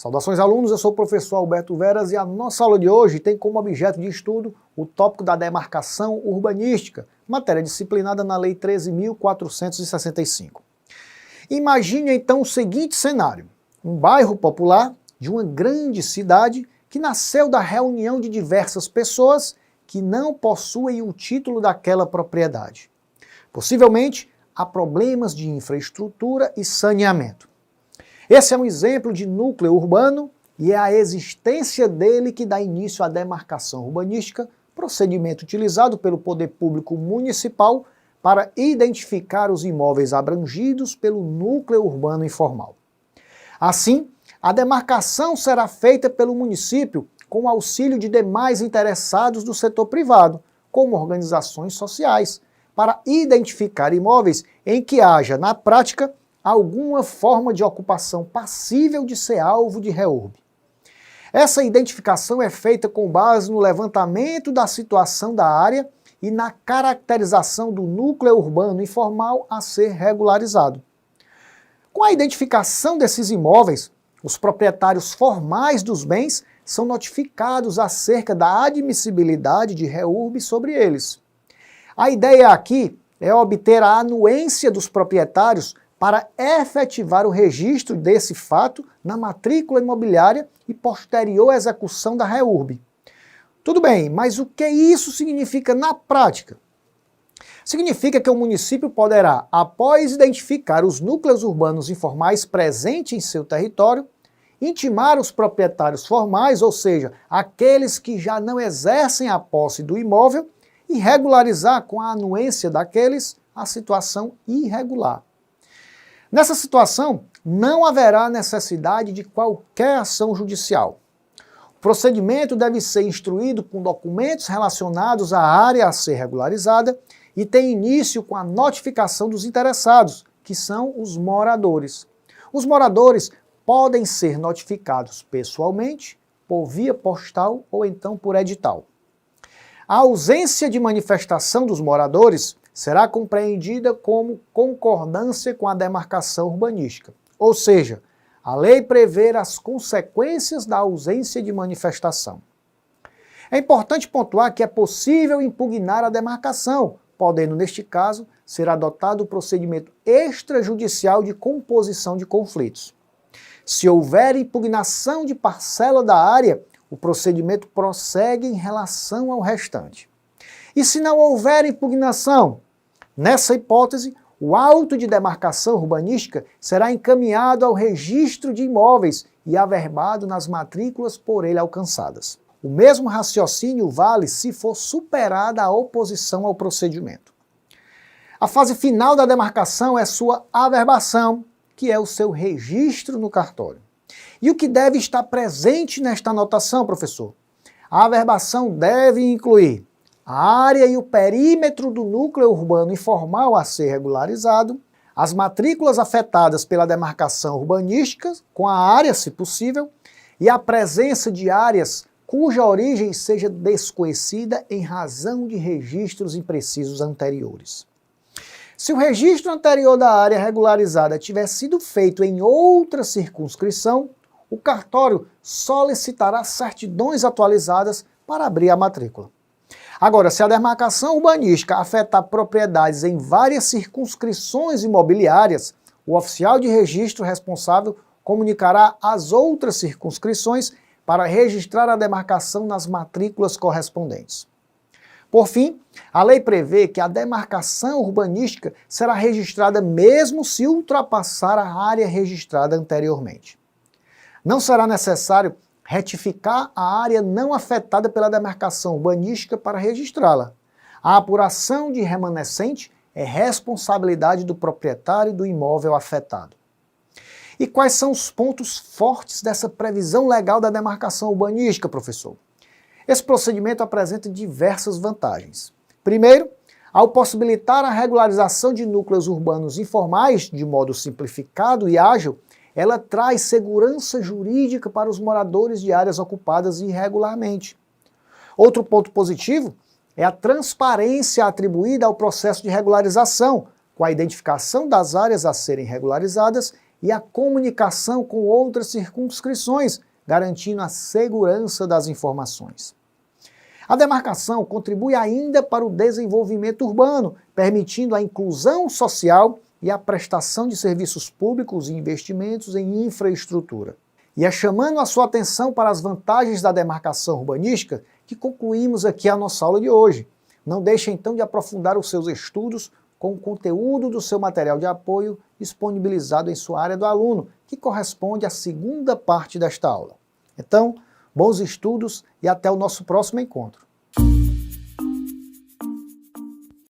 Saudações alunos, eu sou o professor Alberto Veras e a nossa aula de hoje tem como objeto de estudo o tópico da demarcação urbanística, matéria disciplinada na Lei 13.465. Imagine então o seguinte cenário: um bairro popular de uma grande cidade que nasceu da reunião de diversas pessoas que não possuem o título daquela propriedade. Possivelmente, há problemas de infraestrutura e saneamento. Esse é um exemplo de núcleo urbano e é a existência dele que dá início à demarcação urbanística, procedimento utilizado pelo poder público municipal para identificar os imóveis abrangidos pelo núcleo urbano informal. Assim, a demarcação será feita pelo município com o auxílio de demais interessados do setor privado, como organizações sociais, para identificar imóveis em que haja, na prática, alguma forma de ocupação passível de ser alvo de reurb. Essa identificação é feita com base no levantamento da situação da área e na caracterização do núcleo urbano informal a ser regularizado. Com a identificação desses imóveis, os proprietários formais dos bens são notificados acerca da admissibilidade de reurb sobre eles. A ideia aqui é obter a anuência dos proprietários para efetivar o registro desse fato na matrícula imobiliária e posterior execução da reurb. Tudo bem, mas o que isso significa na prática? Significa que o município poderá, após identificar os núcleos urbanos informais presentes em seu território, intimar os proprietários formais, ou seja, aqueles que já não exercem a posse do imóvel, e regularizar com a anuência daqueles a situação irregular. Nessa situação, não haverá necessidade de qualquer ação judicial. O procedimento deve ser instruído com documentos relacionados à área a ser regularizada e tem início com a notificação dos interessados, que são os moradores. Os moradores podem ser notificados pessoalmente, por via postal ou então por edital. A ausência de manifestação dos moradores será compreendida como concordância com a demarcação urbanística. Ou seja, a lei prevê as consequências da ausência de manifestação. É importante pontuar que é possível impugnar a demarcação, podendo, neste caso, ser adotado o procedimento extrajudicial de composição de conflitos. Se houver impugnação de parcela da área, o procedimento prossegue em relação ao restante. E se não houver impugnação? Nessa hipótese, o auto de demarcação urbanística será encaminhado ao registro de imóveis e averbado nas matrículas por ele alcançadas. O mesmo raciocínio vale se for superada a oposição ao procedimento. A fase final da demarcação é sua averbação, que é o seu registro no cartório. E o que deve estar presente nesta anotação, professor? A averbação deve incluir a área e o perímetro do núcleo urbano informal a ser regularizado, as matrículas afetadas pela demarcação urbanística, com a área, se possível, e a presença de áreas cuja origem seja desconhecida em razão de registros imprecisos anteriores. Se o registro anterior da área regularizada tiver sido feito em outra circunscrição, o cartório solicitará certidões atualizadas para abrir a matrícula. Agora, se a demarcação urbanística afetar propriedades em várias circunscrições imobiliárias, o oficial de registro responsável comunicará as outras circunscrições para registrar a demarcação nas matrículas correspondentes. Por fim, a lei prevê que a demarcação urbanística será registrada mesmo se ultrapassar a área registrada anteriormente. Não será necessário retificar a área não afetada pela demarcação urbanística para registrá-la. A apuração de remanescente é responsabilidade do proprietário do imóvel afetado. E quais são os pontos fortes dessa previsão legal da demarcação urbanística, professor? Esse procedimento apresenta diversas vantagens. Primeiro, ao possibilitar a regularização de núcleos urbanos informais de modo simplificado e ágil, ela traz segurança jurídica para os moradores de áreas ocupadas irregularmente. Outro ponto positivo é a transparência atribuída ao processo de regularização, com a identificação das áreas a serem regularizadas e a comunicação com outras circunscrições, garantindo a segurança das informações. A demarcação contribui ainda para o desenvolvimento urbano, permitindo a inclusão social e a prestação de serviços públicos e investimentos em infraestrutura. E é chamando a sua atenção para as vantagens da demarcação urbanística que concluímos aqui a nossa aula de hoje. Não deixe então de aprofundar os seus estudos com o conteúdo do seu material de apoio disponibilizado em sua área do aluno, que corresponde à segunda parte desta aula. Então, bons estudos e até o nosso próximo encontro.